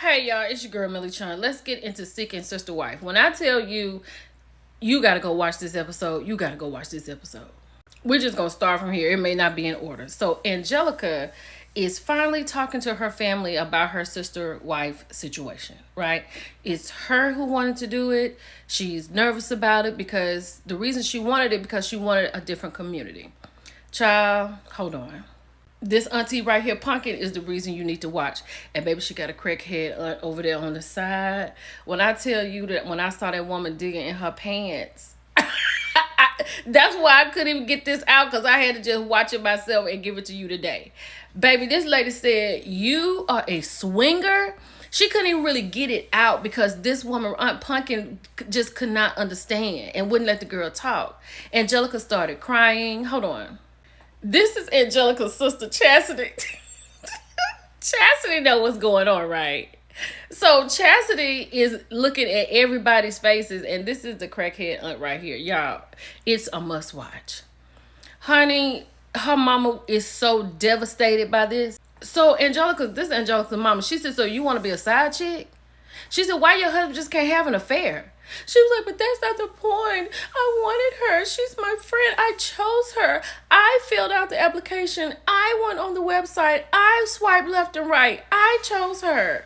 Hey y'all, it's your girl Millie Chun. Let's get into Sick and Sister Wife. When I tell you, you gotta go watch this episode, you gotta go watch this episode. We're just gonna start from here. It may not be in order. So Angelica is finally talking to her family about her sister wife situation, right? It's her who wanted to do it. She's nervous about it because the reason she wanted it because she wanted a different community. Child, hold on. This auntie right here, Pumpkin, is the reason you need to watch. And baby, she got a crackhead aunt over there on the side. When I tell you that when I saw that woman digging in her pants, that's why I couldn't even get this out because I had to just watch it myself and give it to you today. Baby, this lady said, you are a swinger. She couldn't even really get it out because this woman, Aunt Pumpkin, just could not understand and wouldn't let the girl talk. Angelica started crying. Hold on. This is Angelica's sister, Chastity. Chastity know what's going on, right? So Chastity is looking at everybody's faces, and this is the crackhead aunt right here. Y'all, it's a must watch. Honey, her mama is so devastated by this. So this is Angelica's mama. She said, so you want to be a side chick? She said, why your husband just can't have an affair? She was like, but that's not the point. I wanted her. She's my friend. I chose her. I filled out the application. I went on the website. I swiped left and right. I chose her.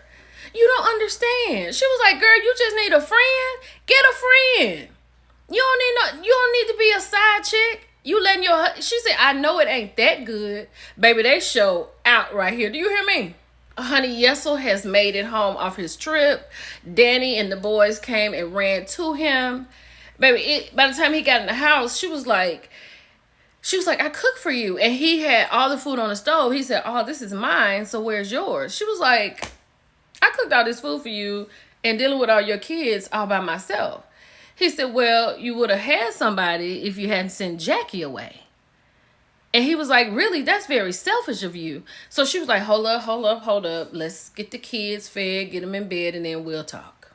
You don't understand. She was like, girl, you just need a friend. Get a friend. You don't need to be a side chick. You letting she said, I know it ain't that good. Baby, they show out right here. Do you hear me? Honey, Yesel has made it home off his trip. Danny and the boys came and ran to him. Baby, by the time he got in the house, she was like, I cooked for you. And he had all the food on the stove. He said, oh, this is mine, so where's yours? She was like, I cooked all this food for you and dealing with all your kids all by myself. He said, well, you would have had somebody if you hadn't sent Jackie away. And he was like, really? That's very selfish of you. So she was like, hold up. Let's get the kids fed, get them in bed, and then we'll talk.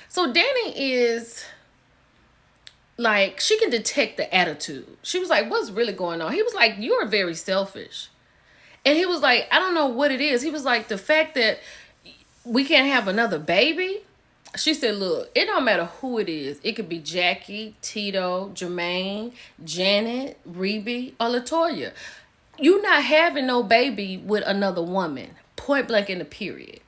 So Danny is like, she can detect the attitude. She was like, what's really going on? He was like, you are very selfish. And he was like, I don't know what it is. He was like, the fact that we can't have another baby. She said, look, it don't matter who it is. It could be Jackie, Tito, Jermaine, Janet, Rebe, or LaToya. You not having no baby with another woman. Point blank in the period.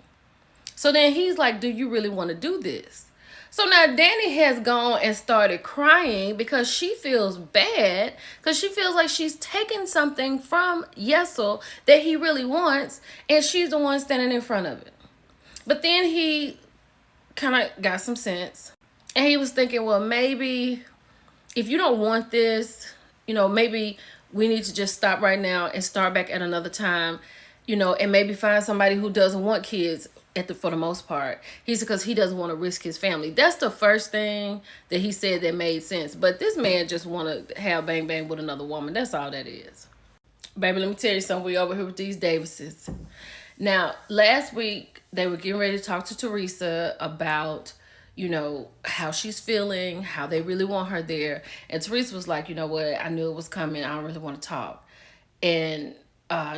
So then he's like, do you really want to do this? So now Danny has gone and started crying because she feels bad. Because she feels like she's taking something from Yesel that he really wants. And she's the one standing in front of it. But then he kind of got some sense, and he was thinking, well, maybe if you don't want this, maybe we need to just stop right now and start back at another time, and maybe find somebody who doesn't want kids for the most part. He said because he doesn't want to risk his family. That's the first thing that he said that made sense. But this man just want to have bang bang with another woman. That's all that is. Baby, let me tell you something. We over here with these Davises. Now, last week, they were getting ready to talk to Teresa about, how she's feeling, how they really want her there. And Teresa was like, you know what? I knew it was coming. I don't really want to talk. And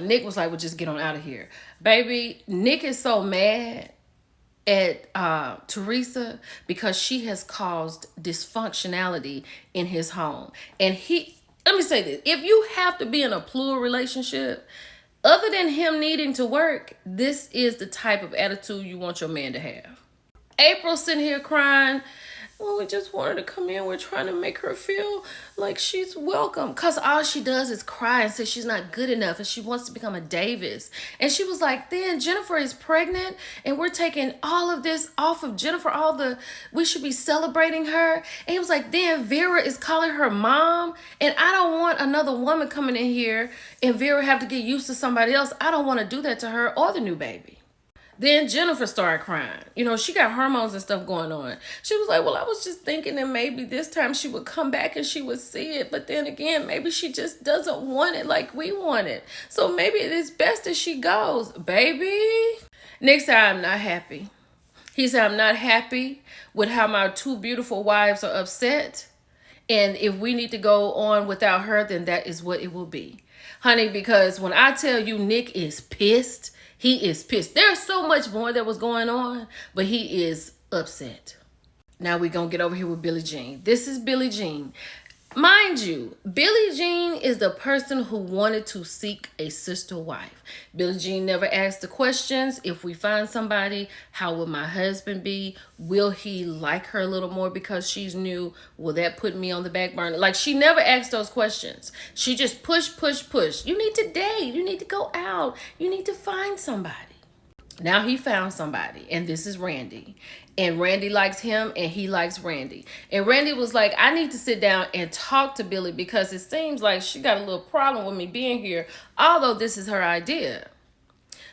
Nick was like, well, just get on out of here. Baby, Nick is so mad at Teresa because she has caused dysfunctionality in his home. And let me say this. If you have to be in a plural relationship, other than him needing to work, this is the type of attitude you want your man to have. April sitting here crying. Well, we just wanted to come in. We're trying to make her feel like she's welcome. Because all she does is cry and say she's not good enough and she wants to become a Davis. And she was like, then Jennifer is pregnant and we're taking all of this off of Jennifer. We should be celebrating her. And he was like, then Vera is calling her mom. And I don't want another woman coming in here and Vera have to get used to somebody else. I don't want to do that to her or the new baby. Then Jennifer started crying. She got hormones and stuff going on. She was like, well, I was just thinking that maybe this time she would come back and she would see it. But then again, maybe she just doesn't want it like we want it. So maybe it is best that she goes. Baby. Nick said, I'm not happy. He said, I'm not happy with how my two beautiful wives are upset. And if we need to go on without her, then that is what it will be. Honey, because when I tell you Nick is pissed, he is pissed. There's so much more that was going on, but he is upset. Now we're going to get over here with Billie Jean. This is Billie Jean. Mind you, Billie Jean is the person who wanted to seek a sister wife. Billie Jean never asked the questions. If we find somebody, how will my husband be? Will he like her a little more because she's new? Will that put me on the back burner? Like, she never asked those questions. She just push. You need to date. You need to go out. You need to find somebody. Now he found somebody, and this is Randy. And Randy likes him, and he likes Randy. And Randy was like, I need to sit down and talk to Billie because it seems like she got a little problem with me being here, although this is her idea.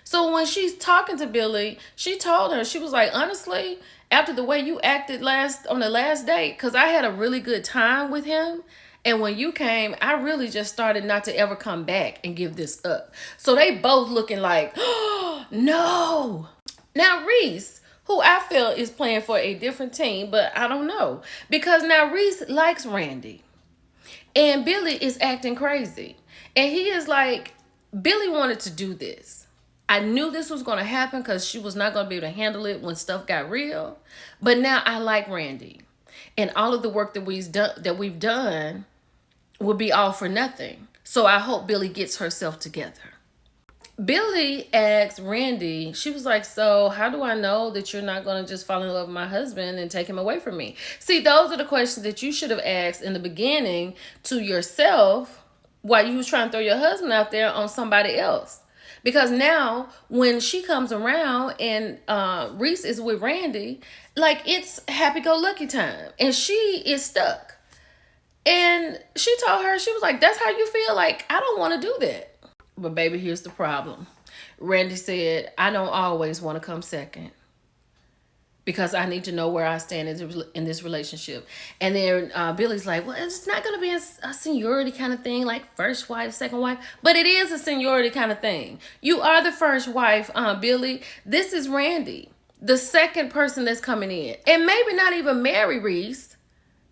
So when she's talking to Billie, she told her, she was like, honestly, after the way you acted on the last date, because I had a really good time with him, and when you came, I really just started not to ever come back and give this up. So they both looking like, oh, no. Now Reese, who I feel is playing for a different team, but I don't know. Because now Reese likes Randy. And Billie is acting crazy. And he is like, Billie wanted to do this. I knew this was going to happen because she was not going to be able to handle it when stuff got real. But now I like Randy. And all of the work that we've done will be all for nothing. So I hope Billie gets herself together. Billie asked Randy, she was like, so how do I know that you're not going to just fall in love with my husband and take him away from me? See, those are the questions that you should have asked in the beginning to yourself while you was trying to throw your husband out there on somebody else. Because now when she comes around and Reese is with Randy, like, it's happy-go-lucky time. And she is stuck. And she told her, she was like, that's how you feel? Like, I don't want to do that. But baby, here's the problem. Randy said, I don't always want to come second because I need to know where I stand in this relationship. And then Billie's like, well, it's not going to be a seniority kind of thing, like first wife, second wife. But it is a seniority kind of thing. You are the first wife, Billie. This is Randy, the second person that's coming in. And maybe not even marry Reese.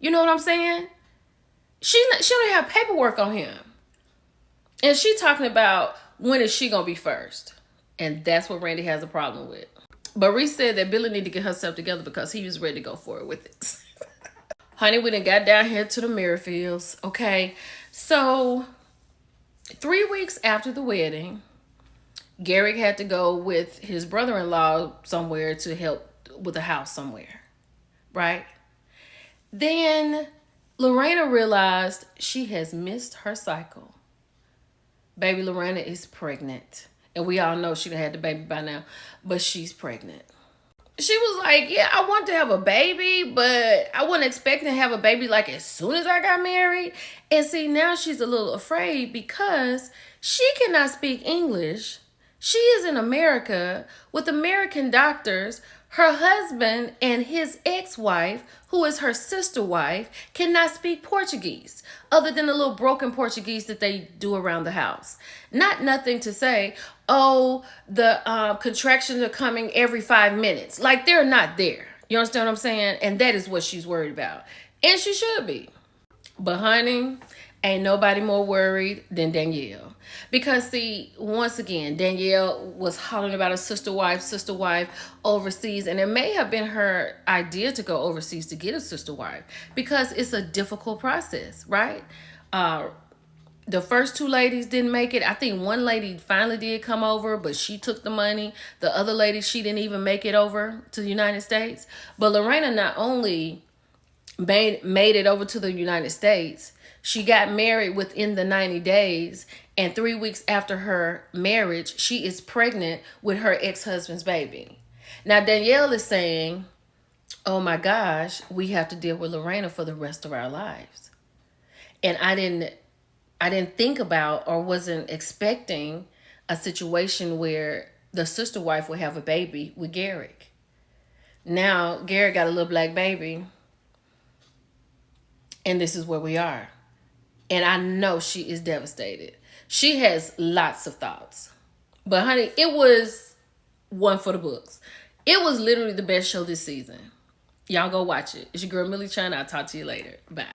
You know what I'm saying? She don't have paperwork on him. And she talking about when is she going to be first. And that's what Randy has a problem with. But Reese said that Billie need to get herself together because he was ready to go for it with it. Honey, we done got down here to the Merrifields. Okay. So 3 weeks after the wedding, Garrick had to go with his brother-in-law somewhere to help with a house somewhere. Right? Then Lorena realized she has missed her cycle. Baby Lorena is pregnant. And we all know she done had the baby by now. But she's pregnant. She was like, yeah, I want to have a baby. But I wasn't expecting to have a baby like as soon as I got married. And see, now she's a little afraid because she cannot speak English. She is in America with American doctors. Her husband and his ex-wife, who is her sister wife, cannot speak Portuguese other than the little broken Portuguese that they do around the house. Nothing to say, oh, the contractions are coming every 5 minutes. Like, they're not there. You understand what I'm saying? And that is what she's worried about. And she should be. But honey, ain't nobody more worried than Danielle. Because see, once again, Danielle was hollering about a sister wife overseas. And it may have been her idea to go overseas to get a sister wife. Because it's a difficult process, right? The first 2 ladies didn't make it. I think one lady finally did come over, but she took the money. The other lady, she didn't even make it over to the United States. But Lorena not only made it over to the United States, she got married within the 90 days. And 3 weeks after her marriage, she is pregnant with her ex-husband's baby. Now, Danielle is saying, oh my gosh, we have to deal with Lorena for the rest of our lives. And I didn't think about or wasn't expecting a situation where the sister wife would have a baby with Garrick. Now, Garrick got a little black baby. And this is where we are. And I know she is devastated. She has lots of thoughts. But honey, it was one for the books. It was literally the best show this season. Y'all go watch it. It's your girl Millie Chan. I'll talk to you later. Bye.